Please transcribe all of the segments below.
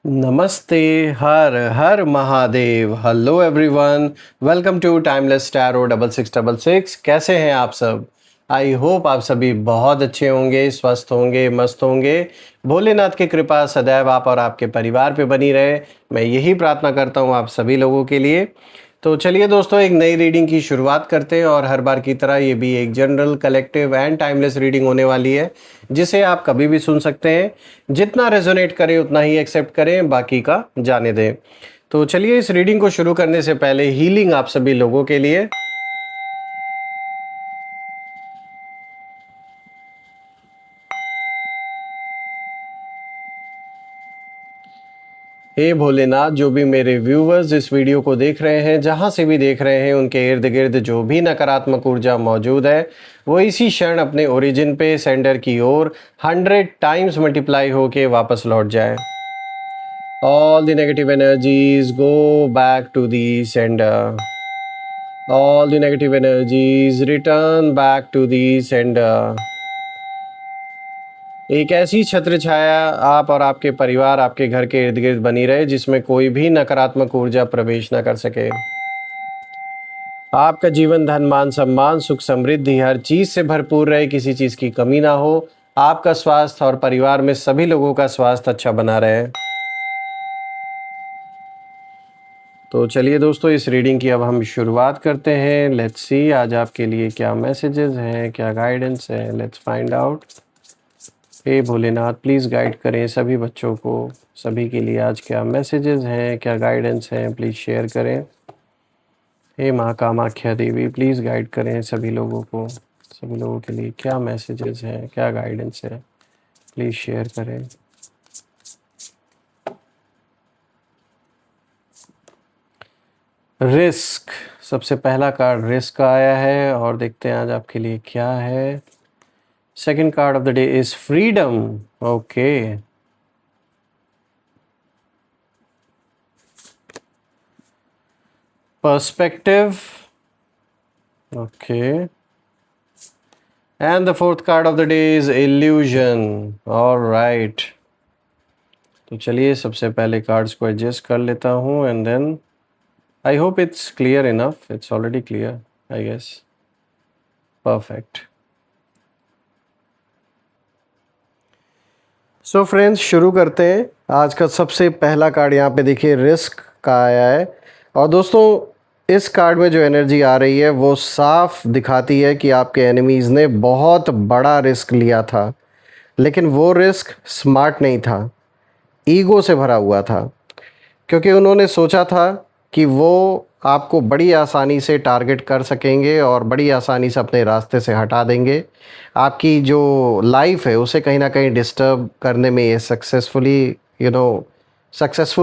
नमस्ते। हर हर Mahadev. Hello everyone, welcome to timeless tarot 6666। कैसे हैं आप सब? आई होप आप सभी बहुत अच्छे होंगे, स्वस्थ होंगे, मस्त होंगे। भोलेनाथ की कृपा सदैव आप और आपके परिवार पे बनी रहे, मैं यही प्रार्थना करता हूँ आप सभी लोगों के लिए। तो चलिए दोस्तों, एक नई रीडिंग की शुरुआत करते हैं और हर बार की तरह ये भी एक general, collective and timeless reading होने वाली है, जिसे आप कभी भी सुन सकते हैं। जितना रेजोनेट करे उतना ही एक्सेप्ट करें, बाकी का जाने दें। तो चलिए, इस रीडिंग को शुरू करने से पहले हीलिंग आप सभी लोगों के लिए। हे भोलेनाथ, जो भी मेरे व्यूवर्स इस वीडियो को देख रहे हैं, जहां से भी देख रहे हैं, उनके इर्द गिर्द जो भी नकारात्मक ऊर्जा मौजूद है, वो इसी क्षण अपने ओरिजिन पे सेंडर की ओर 100 टाइम्स मल्टीप्लाई होके वापस लौट जाए। All the negative energies go back to the sender. All the negative energies return back to the sender. एक ऐसी छत्र छाया आप और आपके परिवार, आपके घर के इर्द गिर्द बनी रहे, जिसमें कोई भी नकारात्मक ऊर्जा प्रवेश न कर सके। आपका जीवन धन मान सम्मान सुख समृद्धि हर चीज से भरपूर रहे, किसी चीज की कमी ना हो। आपका स्वास्थ्य और परिवार में सभी लोगों का स्वास्थ्य अच्छा बना रहे। तो चलिए दोस्तों, इस रीडिंग की अब हम शुरुआत करते हैं। लेट्स सी आज आपके लिए क्या मैसेजेस हैं, क्या गाइडेंस है। Let's find out. हे भोलेनाथ, प्लीज़ गाइड करें सभी बच्चों को। सभी के लिए आज क्या मैसेजेस हैं, क्या गाइडेंस हैं, प्लीज़ शेयर करें। हे माँ कामाख्या देवी, प्लीज़ गाइड करें सभी लोगों को। सभी लोगों के लिए क्या मैसेजेस हैं, क्या गाइडेंस है, प्लीज़ शेयर करें। रिस्क, सबसे पहला कार्ड रिस्क का आया है और देखते हैं आज आपके लिए क्या है। Second card of the day is freedom. Okay, perspective. Okay, and the fourth card of the day is illusion. Alright, तो चलिए सबसे पहले कार्ड्स को एडजस्ट कर लेता हूँ and then I hope it's clear enough. It's already clear I guess. Perfect. So friends, शुरू करते हैं। आज का सबसे पहला कार्ड यहाँ पे देखिए रिस्क का आया है। और दोस्तों, इस कार्ड में जो एनर्जी आ रही है वो साफ दिखाती है कि आपके एनिमीज़ ने बहुत बड़ा रिस्क लिया था, लेकिन वो रिस्क स्मार्ट नहीं था, ईगो से भरा हुआ था। क्योंकि उन्होंने सोचा था कि वो आपको बड़ी आसानी से टारगेट कर सकेंगे और बड़ी आसानी से अपने रास्ते से हटा देंगे। आपकी जो लाइफ है उसे कहीं ना कहीं डिस्टर्ब करने में ये सक्सेसफुल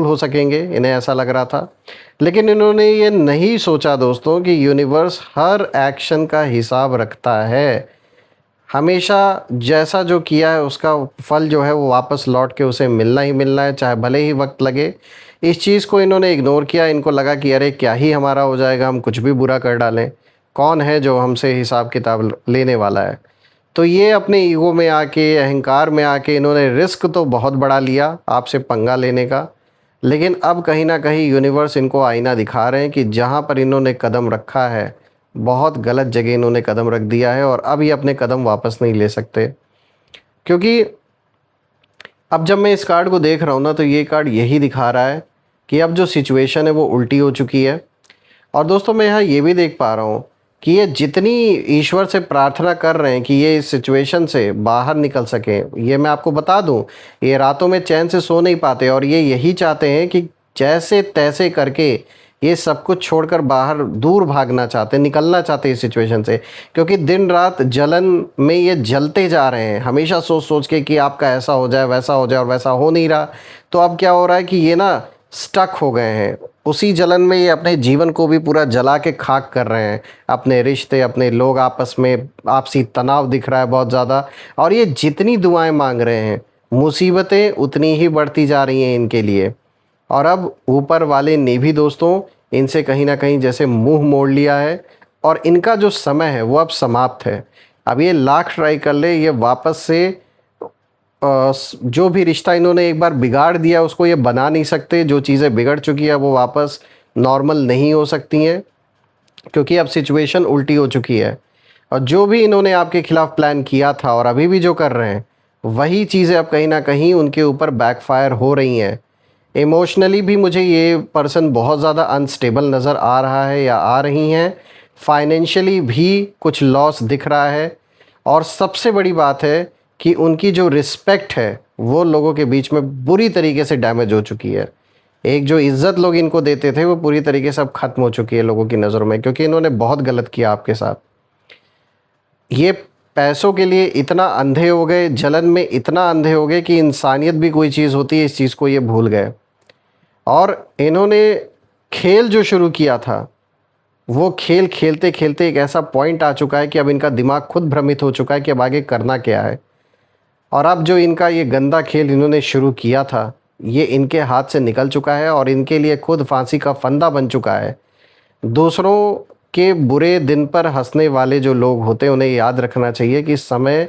हो सकेंगे, इन्हें ऐसा लग रहा था। लेकिन इन्होंने ये नहीं सोचा दोस्तों कि यूनिवर्स हर एक्शन का हिसाब रखता है। हमेशा जैसा जो किया है उसका फल जो है वो वापस लौट के उसे मिलना ही मिलना है, चाहे भले ही वक्त लगे। इस चीज़ को इन्होंने इग्नोर किया। इनको लगा कि अरे क्या ही हमारा हो जाएगा, हम कुछ भी बुरा कर डालें, कौन है जो हमसे हिसाब किताब लेने वाला है। तो ये अपने ईगो में आके, अहंकार में आके इन्होंने रिस्क तो बहुत बड़ा लिया आपसे पंगा लेने का। लेकिन अब कहीं ना कहीं यूनिवर्स इनको आईना दिखा रहे हैं कि जहाँ पर इन्होंने कदम रखा है बहुत गलत जगह इन्होंने कदम रख दिया है और अब ये अपने कदम वापस नहीं ले सकते। क्योंकि अब जब मैं इस कार्ड को देख रहा हूँ ना, तो ये कार्ड यही दिखा रहा है कि अब जो सिचुएशन है वो उल्टी हो चुकी है। और दोस्तों, मैं यहाँ ये भी देख पा रहा हूँ कि ये जितनी ईश्वर से प्रार्थना कर रहे हैं कि ये इस सिचुएशन से बाहर निकल सकें, ये मैं आपको बता दूँ, ये रातों में चैन से सो नहीं पाते और ये यही चाहते हैं कि जैसे तैसे करके ये सब कुछ छोड़कर बाहर दूर भागना चाहते हैं, निकलना चाहते हैं इस सिचुएशन से। क्योंकि दिन रात जलन में ये जलते जा रहे हैं, हमेशा सोच सोच के कि आपका ऐसा हो जाए, वैसा हो जाए, और वैसा हो नहीं रहा। तो अब क्या हो रहा है कि ये ना स्टक हो गए हैं उसी जलन में। ये अपने जीवन को भी पूरा जला के खाक कर रहे हैं। अपने रिश्ते, अपने लोग आपस में आपसी तनाव दिख रहा है बहुत ज़्यादा। और ये जितनी दुआएं मांग रहे हैं, मुसीबतें उतनी ही बढ़ती जा रही हैं इनके लिए। और अब ऊपर वाले ने भी दोस्तों इनसे कहीं ना कहीं जैसे मुंह मोड़ लिया है और इनका जो समय है वो अब समाप्त है। अब ये लाख ट्राई कर ले, ये वापस से जो भी रिश्ता इन्होंने एक बार बिगाड़ दिया उसको ये बना नहीं सकते। जो चीज़ें बिगड़ चुकी है वो वापस नॉर्मल नहीं हो सकती हैं, क्योंकि अब सिचुएशन उल्टी हो चुकी है। और जो भी इन्होंने आपके खिलाफ प्लान किया था और अभी भी जो कर रहे हैं, वही चीज़ें अब कहीं ना कहीं उनके ऊपर बैकफायर हो रही हैं। इमोशनली भी मुझे ये पर्सन बहुत ज़्यादा अनस्टेबल नज़र आ रहा है या आ रही हैं। फाइनेंशियली भी कुछ लॉस दिख रहा है। और सबसे बड़ी बात है कि उनकी जो रिस्पेक्ट है वो लोगों के बीच में बुरी तरीके से डैमेज हो चुकी है। एक जो इज़्ज़त लोग इनको देते थे वो पूरी तरीके से अब ख़त्म हो चुकी है लोगों की नज़रों में, क्योंकि इन्होंने बहुत गलत किया आपके साथ। ये पैसों के लिए इतना अंधे हो गए, जलन में इतना अंधे हो गए कि इंसानियत भी कोई चीज़ होती है, इस चीज़ को ये भूल गए। और इन्होंने खेल जो शुरू किया था वो खेल खेलते खेलते एक ऐसा पॉइंट आ चुका है कि अब इनका दिमाग खुद भ्रमित हो चुका है कि अब आगे करना क्या है। और अब जो इनका ये गंदा खेल इन्होंने शुरू किया था ये इनके हाथ से निकल चुका है और इनके लिए खुद फांसी का फंदा बन चुका है। दूसरों के बुरे दिन पर हंसने वाले जो लोग होते हैं उन्हें याद रखना चाहिए कि समय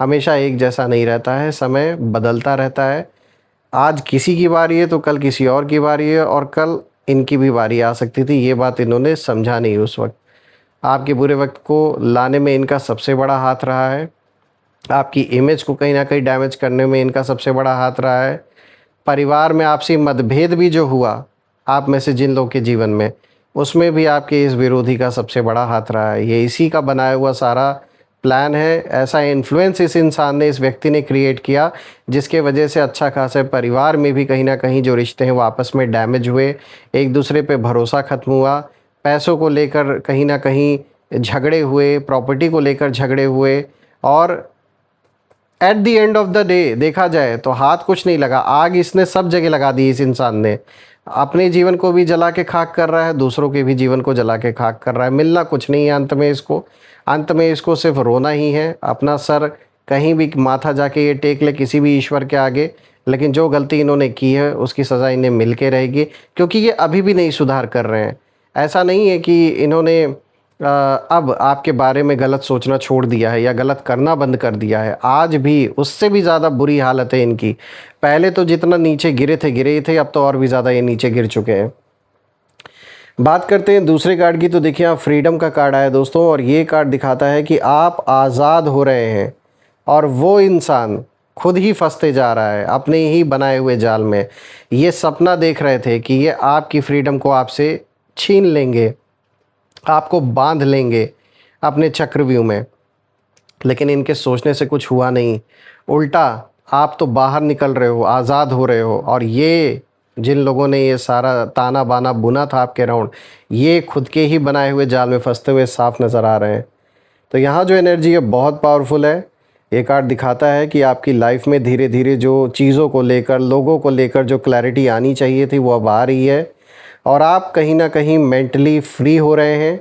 हमेशा एक जैसा नहीं रहता है, समय बदलता रहता है। आज किसी की बारी है तो कल किसी और की बारी है, और कल इनकी भी बारी आ सकती थी। ये बात इन्होंने समझा नहीं उस वक्त। आपके बुरे वक्त को लाने में इनका सबसे बड़ा हाथ रहा है। आपकी इमेज को कहीं ना कहीं डैमेज करने में इनका सबसे बड़ा हाथ रहा है। परिवार में आपसी मतभेद भी जो हुआ आप में से जिन लोगों के जीवन में, उसमें भी आपके इस विरोधी का सबसे बड़ा हाथ रहा है। ये इसी का बनाया हुआ सारा प्लान है। ऐसा इन्फ्लुएंस इस इंसान ने, इस व्यक्ति ने क्रिएट किया जिसके वजह से अच्छा खासा परिवार में भी कहीं ना कहीं जो रिश्ते हैं वो आपस में डैमेज हुए, एक दूसरे पे भरोसा ख़त्म हुआ, पैसों को लेकर कहीं ना कहीं झगड़े हुए, प्रॉपर्टी को लेकर झगड़े हुए। और at the end of the day देखा जाए तो हाथ कुछ नहीं लगा, आग इसने सब जगह लगा दी। इस इंसान ने अपने जीवन को भी जला के खाक कर रहा है, दूसरों के भी जीवन को जला के खाक कर रहा है। मिलना कुछ नहीं है अंत में इसको सिर्फ रोना ही है। अपना सर कहीं भी माथा जाके ये टेक ले किसी भी ईश्वर के आगे, लेकिन जो गलती इन्होंने की है उसकी सज़ा इन्हें मिल के रहेगी, क्योंकि ये अभी भी नहीं सुधार कर रहे हैं। ऐसा नहीं है कि इन्होंने अब आपके बारे में गलत सोचना छोड़ दिया है या गलत करना बंद कर दिया है। आज भी उससे भी ज़्यादा बुरी हालत है इनकी। पहले तो जितना नीचे गिरे ही थे, अब तो और भी ज़्यादा ये नीचे गिर चुके हैं। बात करते हैं दूसरे कार्ड की, तो देखिए आप फ्रीडम का कार्ड आया दोस्तों, और ये कार्ड दिखाता है कि आप आज़ाद हो रहे हैं और वो इंसान खुद ही फंसते जा रहा है अपने ही बनाए हुए जाल में। ये सपना देख रहे थे कि ये आपकी फ्रीडम को आपसे छीन लेंगे, आपको बांध लेंगे अपने चक्रव्यूह में, लेकिन इनके सोचने से कुछ हुआ नहीं। उल्टा आप तो बाहर निकल रहे हो, आज़ाद हो रहे हो। और ये जिन लोगों ने ये सारा ताना बाना बुना था आपके राउंड, ये खुद के ही बनाए हुए जाल में फंसते हुए साफ नज़र आ रहे हैं। तो यहाँ जो एनर्जी है बहुत पावरफुल है। ये कार्ड दिखाता है कि आपकी लाइफ में धीरे धीरे जो चीज़ों को लेकर, लोगों को लेकर जो क्लैरिटी आनी चाहिए थी वो अब आ रही है, और आप कहीं ना कहीं मेंटली फ्री हो रहे हैं।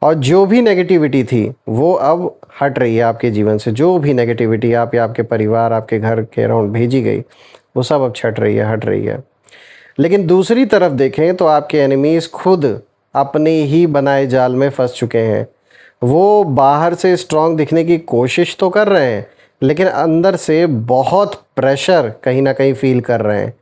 और जो भी नेगेटिविटी थी वो अब हट रही है आपके जीवन से। जो भी नेगेटिविटी आप या आपके परिवार, आपके घर के अराउंड भेजी गई, वो सब अब छट रही है, हट रही है। लेकिन दूसरी तरफ देखें तो आपके एनिमीज़ खुद अपने ही बनाए जाल में फंस चुके हैं। वो बाहर से स्ट्रांग दिखने की कोशिश तो कर रहे हैं, लेकिन अंदर से बहुत प्रेशर कहीं ना कहीं फील कर रहे हैं।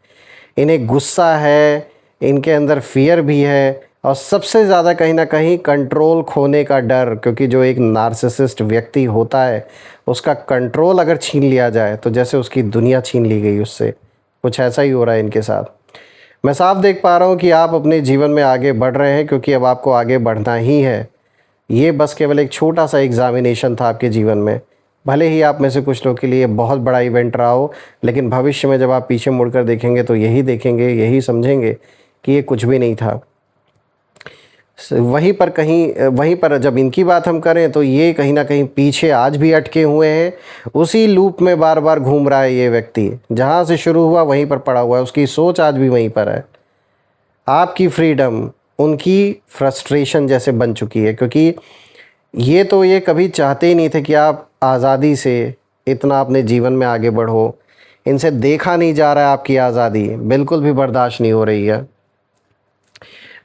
इन्हें गुस्सा है, इनके अंदर फियर भी है, और सबसे ज़्यादा कहीं ना कहीं कंट्रोल खोने का डर, क्योंकि जो एक नार्सिसिस्ट व्यक्ति होता है उसका कंट्रोल अगर छीन लिया जाए तो जैसे उसकी दुनिया छीन ली गई उससे, कुछ ऐसा ही हो रहा है इनके साथ। मैं साफ देख पा रहा हूँ कि आप अपने जीवन में आगे बढ़ रहे हैं, क्योंकि अब आपको आगे बढ़ना ही है। ये बस केवल एक छोटा सा एग्ज़ामिनेशन था आपके जीवन में। भले ही आप में से कुछ लोग के लिए बहुत बड़ा इवेंट रहा हो, लेकिन भविष्य में जब आप पीछे मुड़कर देखेंगे तो यही देखेंगे, यही समझेंगे कि ये कुछ भी नहीं था। वहीं पर जब इनकी बात हम करें तो ये कहीं ना कहीं पीछे आज भी अटके हुए हैं। उसी लूप में बार बार घूम रहा है ये व्यक्ति, जहाँ से शुरू हुआ वहीं पर पड़ा हुआ है। उसकी सोच आज भी वहीं पर है। आपकी फ्रीडम उनकी फ्रस्ट्रेशन जैसे बन चुकी है, क्योंकि ये कभी चाहते ही नहीं थे कि आप आज़ादी से इतना अपने जीवन में आगे बढ़ो। इनसे देखा नहीं जा रहा है आपकी आज़ादी, बिल्कुल भी बर्दाश्त नहीं हो रही है।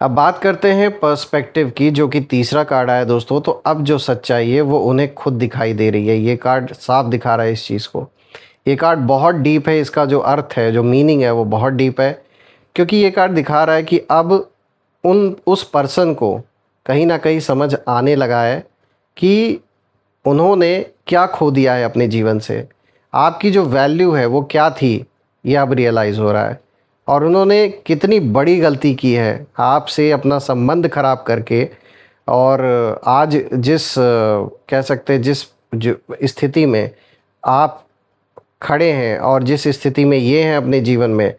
अब बात करते हैं पर्सपेक्टिव की, जो कि तीसरा कार्ड आया दोस्तों। तो अब जो सच्चाई है वो उन्हें खुद दिखाई दे रही है। ये कार्ड साफ दिखा रहा है इस चीज़ को ये कार्ड बहुत डीप है, इसका जो अर्थ है, जो मीनिंग है वो बहुत डीप है, क्योंकि ये कार्ड दिखा रहा है कि अब उस पर्सन को कहीं ना कहीं समझ आने लगा है कि उन्होंने क्या खो दिया है अपने जीवन से। आपकी जो वैल्यू है वो क्या थी, ये अब रियलाइज़ हो रहा है, और उन्होंने कितनी बड़ी गलती की है आपसे अपना संबंध खराब करके। और आज जिस कह सकते हैं जिस जो स्थिति में आप खड़े हैं और जिस स्थिति में ये हैं अपने जीवन में,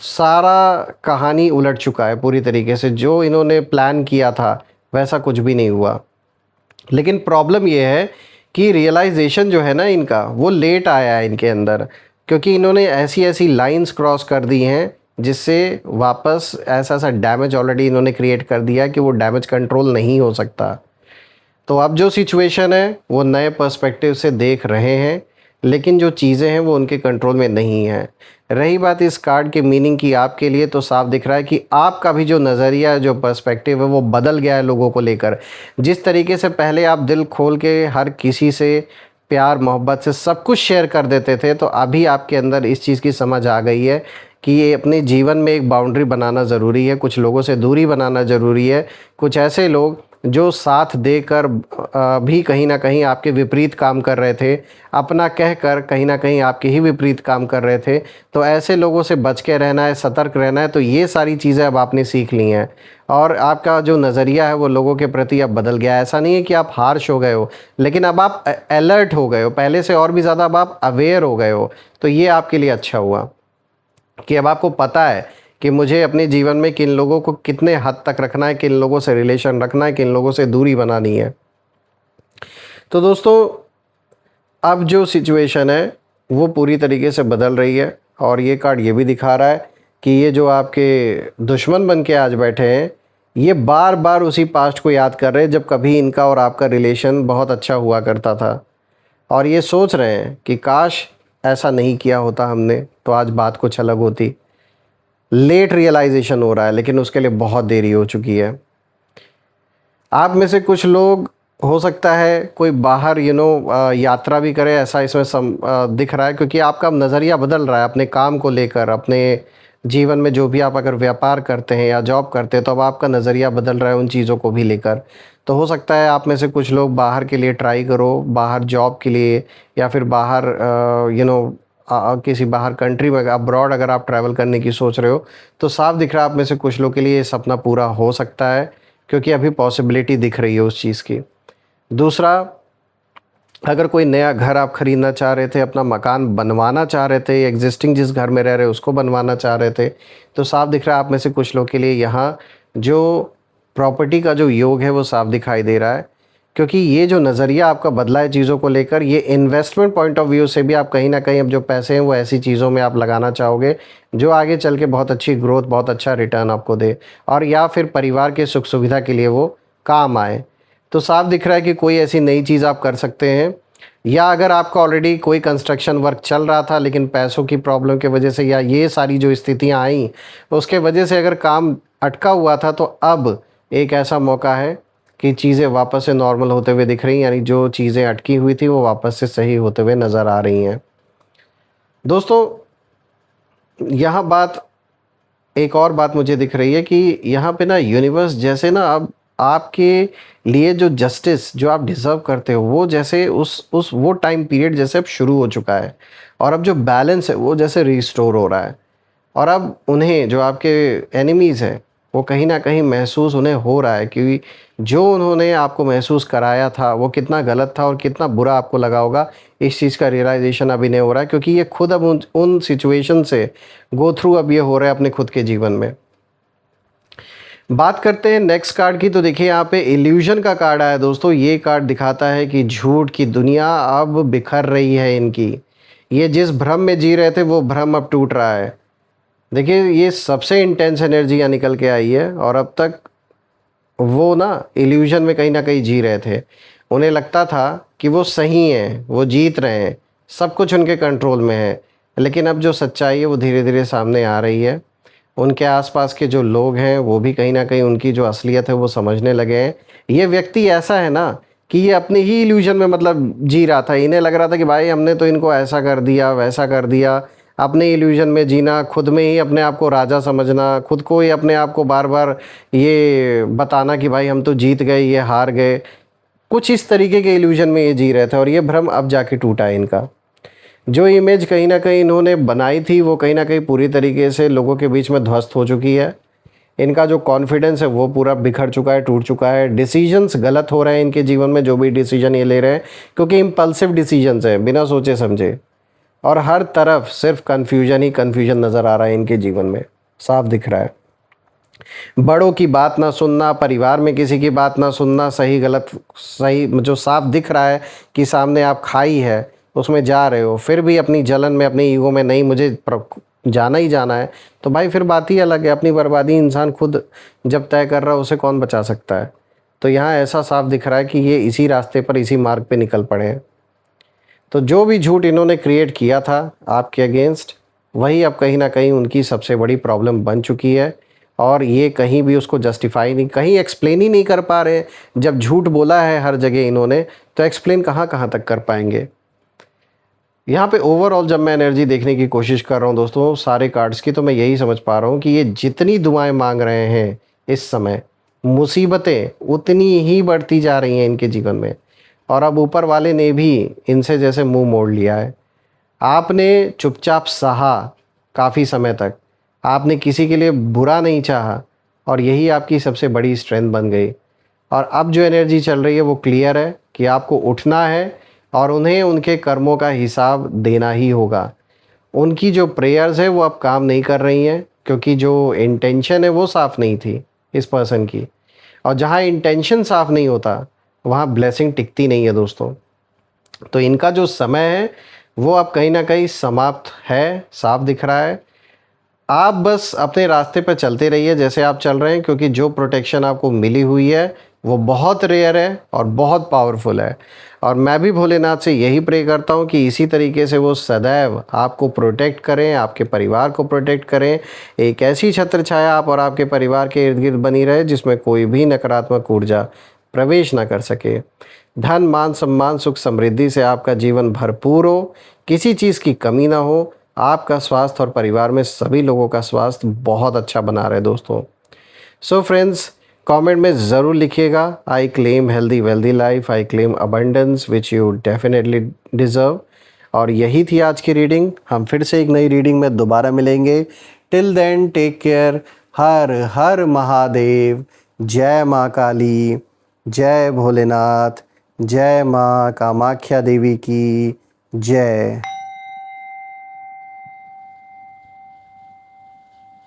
सारा कहानी उलट चुका है पूरी तरीके से। जो इन्होंने प्लान किया था वैसा कुछ भी नहीं हुआ। लेकिन प्रॉब्लम ये है कि रियलाइजेशन जो है ना इनका, वो लेट आया है इनके अंदर, क्योंकि इन्होंने ऐसी ऐसी लाइंस क्रॉस कर दी हैं जिससे वापस ऐसा ऐसा डैमेज ऑलरेडी इन्होंने क्रिएट कर दिया कि वो डैमेज कंट्रोल नहीं हो सकता। तो अब जो सिचुएशन है वो नए पर्सपेक्टिव से देख रहे हैं, लेकिन जो चीज़ें हैं वो उनके कंट्रोल में नहीं हैं। रही बात इस कार्ड के मीनिंग की आपके लिए, तो साफ दिख रहा है कि आपका भी जो नज़रिया, जो पर्सपेक्टिव है वो बदल गया है लोगों को लेकर। जिस तरीके से पहले आप दिल खोल के हर किसी से प्यार मोहब्बत से सब कुछ शेयर कर देते थे, तो अभी आपके अंदर इस चीज़ की समझ आ गई है कि ये अपने जीवन में एक बाउंड्री बनाना ज़रूरी है, कुछ लोगों से दूरी बनाना ज़रूरी है। कुछ ऐसे लोग जो साथ देकर भी कहीं ना कहीं आपके विपरीत काम कर रहे थे, अपना कहकर कहीं ना कहीं आपके ही विपरीत काम कर रहे थे, तो ऐसे लोगों से बच के रहना है, सतर्क रहना है। तो ये सारी चीज़ें अब आपने सीख ली हैं, और आपका जो नज़रिया है वो लोगों के प्रति अब बदल गया है। ऐसा नहीं है कि आप हार्श हो गए हो, लेकिन अब आप अलर्ट हो गए हो, पहले से और भी ज़्यादा अब आप अवेयर हो गए हो। तो ये आपके लिए अच्छा हुआ कि अब आपको पता है कि मुझे अपने जीवन में किन लोगों को कितने हद तक रखना है, किन लोगों से रिलेशन रखना है, किन लोगों से दूरी बनानी है। तो दोस्तों, अब जो सिचुएशन है वो पूरी तरीके से बदल रही है, और ये कार्ड ये भी दिखा रहा है कि ये जो आपके दुश्मन बन के आज बैठे हैं, ये बार बार उसी पास्ट को याद कर रहे हैं जब कभी इनका और आपका रिलेशन बहुत अच्छा हुआ करता था, और ये सोच रहे हैं कि काश ऐसा नहीं किया होता हमने, तो आज बात कुछ अलग होती। लेट रियलाइजेशन हो रहा है, लेकिन उसके लिए बहुत देरी हो चुकी है। आप में से कुछ लोग, हो सकता है कोई बाहर यात्रा भी करे, ऐसा इसमें दिख रहा है, क्योंकि आपका अब नज़रिया बदल रहा है अपने काम को लेकर। अपने जीवन में जो भी आप अगर व्यापार करते हैं या जॉब करते हैं, तो अब आपका नज़रिया बदल रहा है उन चीज़ों को भी लेकर। तो हो सकता है आप में से कुछ लोग बाहर के लिए ट्राई करो, बाहर जॉब के लिए, या फिर बाहर किसी बाहर कंट्री में अब्रॉड अगर आप ट्रैवल करने की सोच रहे हो, तो साफ दिख रहा है आप में से कुछ लोग के लिए ये सपना पूरा हो सकता है, क्योंकि अभी पॉसिबिलिटी दिख रही है उस चीज़ की। दूसरा, अगर कोई नया घर आप ख़रीदना चाह रहे थे, अपना मकान बनवाना चाह रहे थे, एग्जिस्टिंग जिस घर में रह रहे उसको बनवाना चाह रहे थे, तो साफ दिख रहा है आप में से कुछ लोग के लिए यहाँ जो प्रॉपर्टी का जो योग है वो साफ दिखाई दे रहा है। क्योंकि ये जो नज़रिया आपका बदला है चीज़ों को लेकर, ये इन्वेस्टमेंट पॉइंट ऑफ व्यू से भी आप कहीं ना कहीं अब जो पैसे हैं वो ऐसी चीज़ों में आप लगाना चाहोगे जो आगे चल के बहुत अच्छी ग्रोथ, बहुत अच्छा रिटर्न आपको दे, और या फिर परिवार के सुख सुविधा के लिए वो काम आए। तो साफ दिख रहा है कि कोई ऐसी नई चीज़ आप कर सकते हैं, या अगर आपका ऑलरेडी कोई कंस्ट्रक्शन वर्क चल रहा था लेकिन पैसों की प्रॉब्लम की वजह से, या ये सारी जो स्थितियाँ आई उसके वजह से अगर काम अटका हुआ था, तो अब एक ऐसा मौका है कि चीज़ें वापस से नॉर्मल होते हुए दिख रही हैं, यानी जो चीज़ें अटकी हुई थी वो वापस से सही होते हुए नज़र आ रही हैं। दोस्तों, यहाँ बात, एक और बात मुझे दिख रही है कि यहाँ पे ना यूनिवर्स जैसे ना अब आपके लिए जो जस्टिस जो आप डिज़र्व करते हो, वो जैसे उस वो टाइम पीरियड जैसे अब शुरू हो चुका है, और अब जो बैलेंस है वो जैसे रिस्टोर हो रहा है। और अब उन्हें, जो आपके एनिमीज़ हैं, वो कहीं ना कहीं महसूस उन्हें हो रहा है कि जो उन्होंने आपको महसूस कराया था वो कितना गलत था और कितना बुरा आपको लगा होगा। इस चीज़ का रियलाइजेशन अभी नहीं हो रहा है, क्योंकि ये खुद अब उन सिचुएशन से गो थ्रू अब ये हो रहा है अपने खुद के जीवन में। बात करते हैं नेक्स्ट कार्ड की। तो देखिए यहाँ पे इल्यूजन का कार्ड आया दोस्तों। ये कार्ड दिखाता है कि झूठ की दुनिया अब बिखर रही है इनकी। ये जिस भ्रम में जी रहे थे वो भ्रम अब टूट रहा है। देखिए, ये सबसे इंटेंस एनर्जी यहाँ निकल के आई है, और अब तक वो ना इल्यूजन में कहीं ना कहीं जी रहे थे। उन्हें लगता था कि वो सही हैं, वो जीत रहे हैं, सब कुछ उनके कंट्रोल में है। लेकिन अब जो सच्चाई है वो धीरे धीरे सामने आ रही है। उनके आसपास के जो लोग हैं वो भी कहीं ना कहीं उनकी जो असलियत है वो समझने लगे हैं। ये व्यक्ति ऐसा है ना कि ये अपनी ही इल्यूजन में मतलब जी रहा था। इन्हें लग रहा था कि भाई हमने तो इनको ऐसा कर दिया, वैसा कर दिया। अपने इल्यूजन में जीना, खुद में ही अपने आप को राजा समझना, खुद को ही अपने आप को बार बार ये बताना कि भाई हम तो जीत गए, ये हार गए। कुछ इस तरीके के इल्यूजन में ये जी रहे थे, और ये भ्रम अब जाके टूटा है इनका। जो इमेज कहीं ना कहीं इन्होंने बनाई थी वो कहीं ना कहीं पूरी तरीके से लोगों के बीच में ध्वस्त हो चुकी है। इनका जो कॉन्फिडेंस है वो पूरा बिखर चुका है, टूट चुका है। डिसीजंस गलत हो रहे हैं इनके जीवन में, जो भी डिसीजन ये ले रहे हैं, क्योंकि इम्पल्सिव डिसीजंस हैं, बिना सोचे समझे। और हर तरफ सिर्फ कन्फ्यूजन ही कन्फ्यूजन नज़र आ रहा है इनके जीवन में, साफ दिख रहा है। बड़ों की बात ना सुनना, परिवार में किसी की बात ना सुनना, सही गलत सही जो साफ दिख रहा है कि सामने आप खाई है उसमें जा रहे हो, फिर भी अपनी जलन में, अपनी ईगो में, नहीं मुझे जाना ही जाना है, तो भाई फिर बात ही अलग है। अपनी बर्बादी इंसान खुद जब तय कर रहा है, उसे कौन बचा सकता है। तो यहाँ ऐसा साफ दिख रहा है कि ये इसी रास्ते पर, इसी मार्ग पे निकल पड़े हैं। तो जो भी झूठ इन्होंने क्रिएट किया था आपके अगेंस्ट, वही अब कहीं ना कहीं उनकी सबसे बड़ी प्रॉब्लम बन चुकी है। और ये कहीं भी उसको जस्टिफाई नहीं, कहीं एक्सप्लेन ही नहीं कर पा रहे। जब झूठ बोला है हर जगह इन्होंने, तो एक्सप्लेन कहाँ कहाँ तक कर पाएंगे। यहाँ पे ओवरऑल जब मैं एनर्जी देखने की कोशिश कर रहा हूँ दोस्तों सारे कार्ड्स की, तो मैं यही समझ पा रहा हूँ कि ये जितनी दुआएं मांग रहे हैं इस समय, मुसीबतें उतनी ही बढ़ती जा रही हैं इनके जीवन में। और अब ऊपर वाले ने भी इनसे जैसे मुंह मोड़ लिया है। आपने चुपचाप सहा काफ़ी समय तक, आपने किसी के लिए बुरा नहीं चाहा, और यही आपकी सबसे बड़ी स्ट्रेंथ बन गई। और अब जो एनर्जी चल रही है वो क्लियर है कि आपको उठना है और उन्हें उनके कर्मों का हिसाब देना ही होगा। उनकी जो प्रेयर्स है वो अब काम नहीं कर रही हैं, क्योंकि जो इंटेंशन है वो साफ़ नहीं थी इस पर्सन की। और जहाँ इंटेंशन साफ़ नहीं होता वहाँ ब्लेसिंग टिकती नहीं है दोस्तों। तो इनका जो समय है वो अब कहीं ना कहीं समाप्त है, साफ दिख रहा है। आप बस अपने रास्ते पर चलते रहिए जैसे आप चल रहे हैं, क्योंकि जो प्रोटेक्शन आपको मिली हुई है वो बहुत रेयर है और बहुत पावरफुल है। और मैं भी भोलेनाथ से यही प्रे करता हूँ कि इसी तरीके से वो सदैव आपको प्रोटेक्ट करें, आपके परिवार को प्रोटेक्ट करें। एक ऐसी छत्र छाया आप और आपके परिवार के इर्द गिर्द बनी रहे जिसमें कोई भी नकारात्मक ऊर्जा प्रवेश ना कर सके। धन मान सम्मान सुख समृद्धि से आपका जीवन भरपूर हो, किसी चीज़ की कमी ना हो। आपका स्वास्थ्य और परिवार में सभी लोगों का स्वास्थ्य बहुत अच्छा बना रहे दोस्तों। सो फ्रेंड्स, कमेंट में ज़रूर लिखिएगा, I claim healthy wealthy life, I claim abundance which you definitely deserve. और यही थी आज की रीडिंग। हम फिर से एक नई रीडिंग में दोबारा मिलेंगे। Till then take care. हर हर महादेव। जय माँ काली, जय भोलेनाथ, जय माँ कामाख्या देवी की जय।